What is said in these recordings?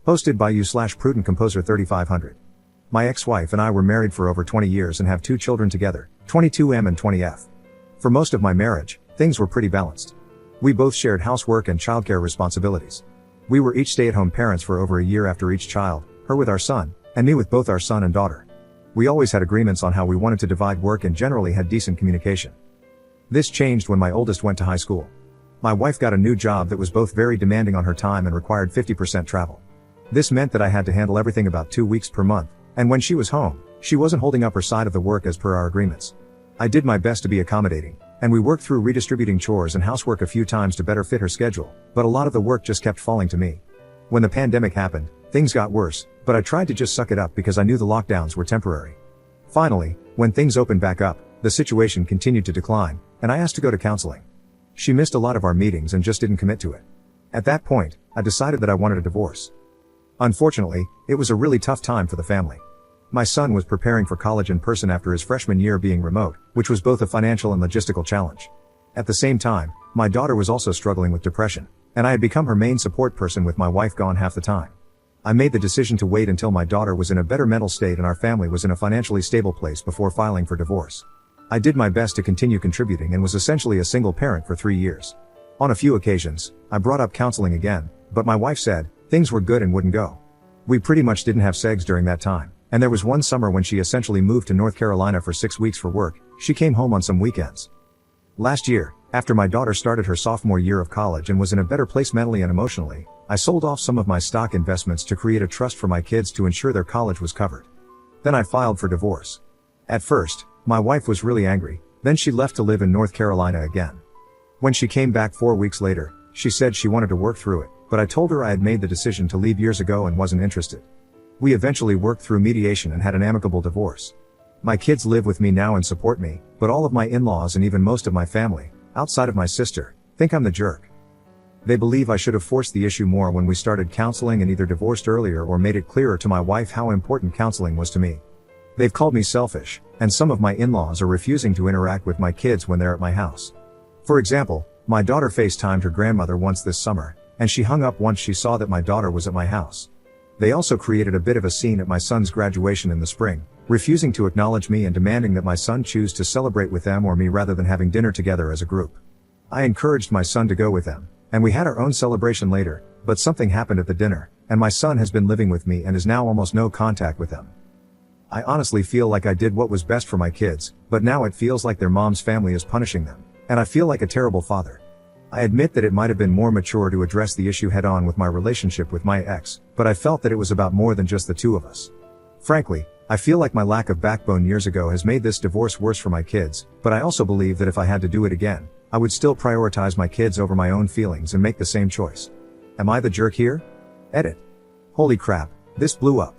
Hosted by you/Prudent Composer 3500. My ex-wife and I were married for over 20 years and have 2 children together, 22M and 20F. For most of my marriage, things were pretty balanced. We both shared housework and childcare responsibilities. We were each stay-at-home parents for over a year after each child, her with our son, and me with both our son and daughter. We always had agreements on how we wanted to divide work and generally had decent communication. This changed when my oldest went to high school. My wife got a new job that was both very demanding on her time and required 50% travel. This meant that I had to handle everything about 2 weeks per month, and when she was home, she wasn't holding up her side of the work as per our agreements. I did my best to be accommodating, and we worked through redistributing chores and housework a few times to better fit her schedule, but a lot of the work just kept falling to me. When the pandemic happened, things got worse, but I tried to just suck it up because I knew the lockdowns were temporary. Finally, when things opened back up, the situation continued to decline, and I asked to go to counseling. She missed a lot of our meetings and just didn't commit to it. At that point, I decided that I wanted a divorce. Unfortunately, it was a really tough time for the family. My son was preparing for college in person after his freshman year being remote, which was both a financial and logistical challenge. At the same time, my daughter was also struggling with depression, and I had become her main support person with my wife gone half the time. I made the decision to wait until my daughter was in a better mental state and our family was in a financially stable place before filing for divorce. I did my best to continue contributing and was essentially a single parent for 3 years. On a few occasions, I brought up counseling again, but my wife said, things were good and wouldn't go. We pretty much didn't have sex during that time, and there was one summer when she essentially moved to North Carolina for 6 weeks for work. She came home on some weekends. Last year, after my daughter started her sophomore year of college and was in a better place mentally and emotionally, I sold off some of my stock investments to create a trust for my kids to ensure their college was covered. Then I filed for divorce. At first, my wife was really angry, then she left to live in North Carolina again. When she came back 4 weeks later, she said she wanted to work through it, but I told her I had made the decision to leave years ago and wasn't interested. We eventually worked through mediation and had an amicable divorce. My kids live with me now and support me, but all of my in-laws and even most of my family, outside of my sister, think I'm the jerk. They believe I should have forced the issue more when we started counseling and either divorced earlier or made it clearer to my wife how important counseling was to me. They've called me selfish, and some of my in-laws are refusing to interact with my kids when they're at my house. For example, my daughter FaceTimed her grandmother once this summer, and she hung up once she saw that my daughter was at my house. They also created a bit of a scene at my son's graduation in the spring, refusing to acknowledge me and demanding that my son choose to celebrate with them or me rather than having dinner together as a group. I encouraged my son to go with them, and we had our own celebration later, but something happened at the dinner, and my son has been living with me and is now almost no contact with them. I honestly feel like I did what was best for my kids, but now it feels like their mom's family is punishing them, and I feel like a terrible father. I admit that it might have been more mature to address the issue head-on with my relationship with my ex, but I felt that it was about more than just the two of us. Frankly, I feel like my lack of backbone years ago has made this divorce worse for my kids, but I also believe that if I had to do it again, I would still prioritize my kids over my own feelings and make the same choice. Am I the jerk here? Edit. Holy crap, this blew up.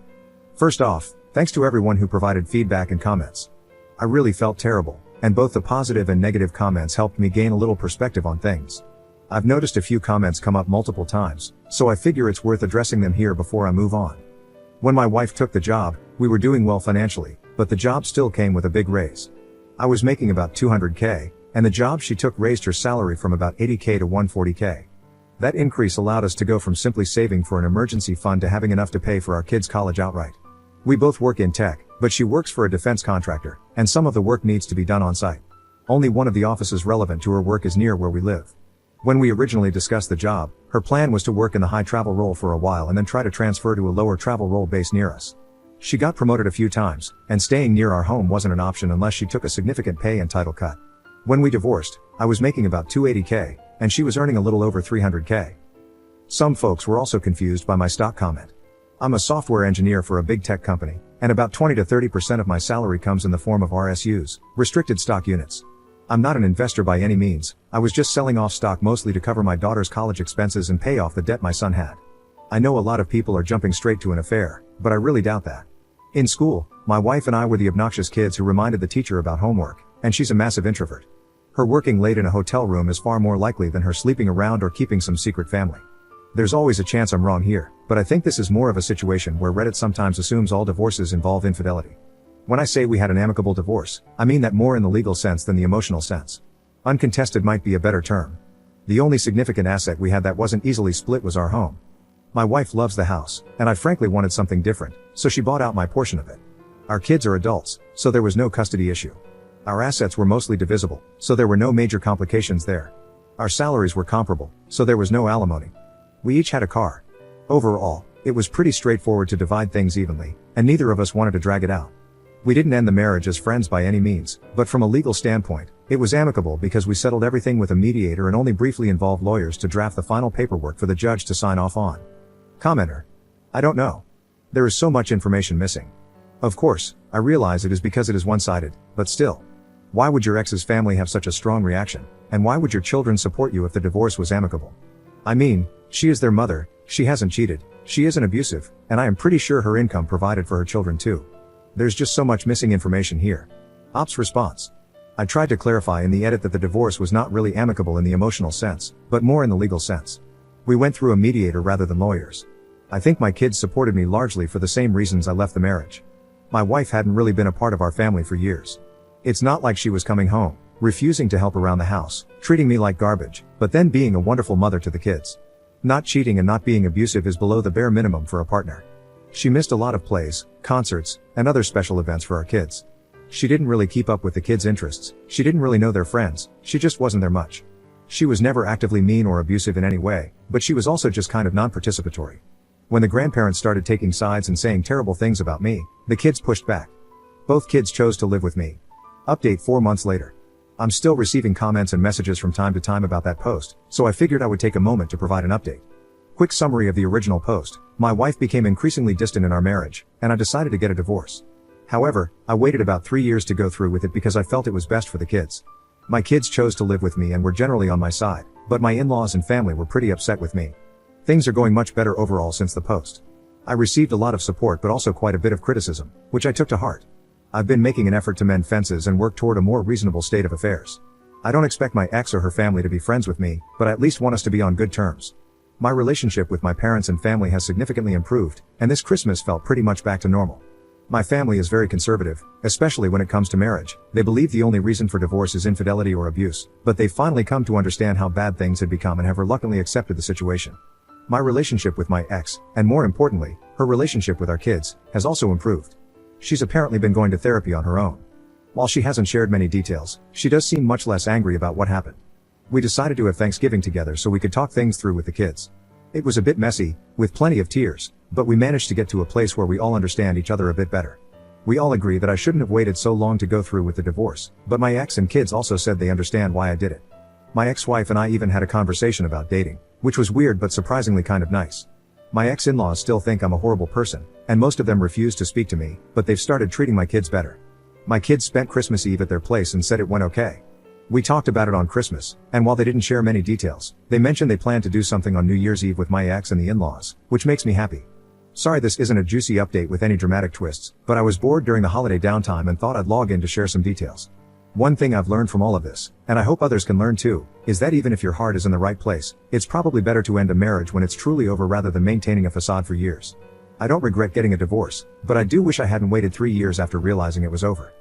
First off, thanks to everyone who provided feedback and comments. I really felt terrible, and both the positive and negative comments helped me gain a little perspective on things. I've noticed a few comments come up multiple times, so I figure it's worth addressing them here before I move on. When my wife took the job, we were doing well financially, but the job still came with a big raise. I was making about $200K, and the job she took raised her salary from about $80K to $140K. That increase allowed us to go from simply saving for an emergency fund to having enough to pay for our kids' college outright. We both work in tech, but she works for a defense contractor, and some of the work needs to be done on site. Only one of the offices relevant to her work is near where we live. When we originally discussed the job, her plan was to work in the high travel role for a while and then try to transfer to a lower travel role based near us. She got promoted a few times, and staying near our home wasn't an option unless she took a significant pay and title cut. When we divorced, I was making about $280K, and she was earning a little over $300K. Some folks were also confused by my stock comment. I'm a software engineer for a big tech company, and about 20 to 30% of my salary comes in the form of RSUs, restricted stock units. I'm not an investor by any means, I was just selling off stock mostly to cover my daughter's college expenses and pay off the debt my son had. I know a lot of people are jumping straight to an affair, but I really doubt that. In school, my wife and I were the obnoxious kids who reminded the teacher about homework, and she's a massive introvert. Her working late in a hotel room is far more likely than her sleeping around or keeping some secret family. There's always a chance I'm wrong here, but I think this is more of a situation where Reddit sometimes assumes all divorces involve infidelity. When I say we had an amicable divorce, I mean that more in the legal sense than the emotional sense. Uncontested might be a better term. The only significant asset we had that wasn't easily split was our home. My wife loves the house, and I frankly wanted something different, so she bought out my portion of it. Our kids are adults, so there was no custody issue. Our assets were mostly divisible, so there were no major complications there. Our salaries were comparable, so there was no alimony. We each had a car. Overall, it was pretty straightforward to divide things evenly, and neither of us wanted to drag it out. We didn't end the marriage as friends by any means, but from a legal standpoint, it was amicable because we settled everything with a mediator and only briefly involved lawyers to draft the final paperwork for the judge to sign off on. Commenter: I don't know. There is so much information missing. Of course, I realize it is because it is one-sided, but still. Why would your ex's family have such a strong reaction, and why would your children support you if the divorce was amicable? I mean, she is their mother, she hasn't cheated, she isn't abusive, and I am pretty sure her income provided for her children too. There's just so much missing information here. Ops response: I tried to clarify in the edit that the divorce was not really amicable in the emotional sense, but more in the legal sense. We went through a mediator rather than lawyers. I think my kids supported me largely for the same reasons I left the marriage. My wife hadn't really been a part of our family for years. It's not like she was coming home, refusing to help around the house, treating me like garbage, but then being a wonderful mother to the kids. Not cheating and not being abusive is below the bare minimum for a partner. She missed a lot of plays, concerts, and other special events for our kids. She didn't really keep up with the kids' interests, she didn't really know their friends, she just wasn't there much. She was never actively mean or abusive in any way, but she was also just kind of non-participatory. When the grandparents started taking sides and saying terrible things about me, the kids pushed back. Both kids chose to live with me. Update 4 months later. I'm still receiving comments and messages from time to time about that post, so I figured I would take a moment to provide an update. Quick summary of the original post: my wife became increasingly distant in our marriage, and I decided to get a divorce. However, I waited about 3 years to go through with it because I felt it was best for the kids. My kids chose to live with me and were generally on my side, but my in-laws and family were pretty upset with me. Things are going much better overall since the post. I received a lot of support but also quite a bit of criticism, which I took to heart. I've been making an effort to mend fences and work toward a more reasonable state of affairs. I don't expect my ex or her family to be friends with me, but I at least want us to be on good terms. My relationship with my parents and family has significantly improved, and this Christmas felt pretty much back to normal. My family is very conservative, especially when it comes to marriage. They believe the only reason for divorce is infidelity or abuse, but they've finally come to understand how bad things had become and have reluctantly accepted the situation. My relationship with my ex, and more importantly, her relationship with our kids, has also improved. She's apparently been going to therapy on her own. While she hasn't shared many details, she does seem much less angry about what happened. We decided to have Thanksgiving together so we could talk things through with the kids. It was a bit messy, with plenty of tears, but we managed to get to a place where we all understand each other a bit better. We all agree that I shouldn't have waited so long to go through with the divorce, but my ex and kids also said they understand why I did it. My ex-wife and I even had a conversation about dating, which was weird but surprisingly kind of nice. My ex-in-laws still think I'm a horrible person, and most of them refuse to speak to me, but they've started treating my kids better. My kids spent Christmas Eve at their place and said it went okay. We talked about it on Christmas, and while they didn't share many details, they mentioned they plan to do something on New Year's Eve with my ex and the in-laws, which makes me happy. Sorry this isn't a juicy update with any dramatic twists, but I was bored during the holiday downtime and thought I'd log in to share some details. One thing I've learned from all of this, and I hope others can learn too, is that even if your heart is in the right place, it's probably better to end a marriage when it's truly over rather than maintaining a facade for years. I don't regret getting a divorce, but I do wish I hadn't waited 3 years after realizing it was over.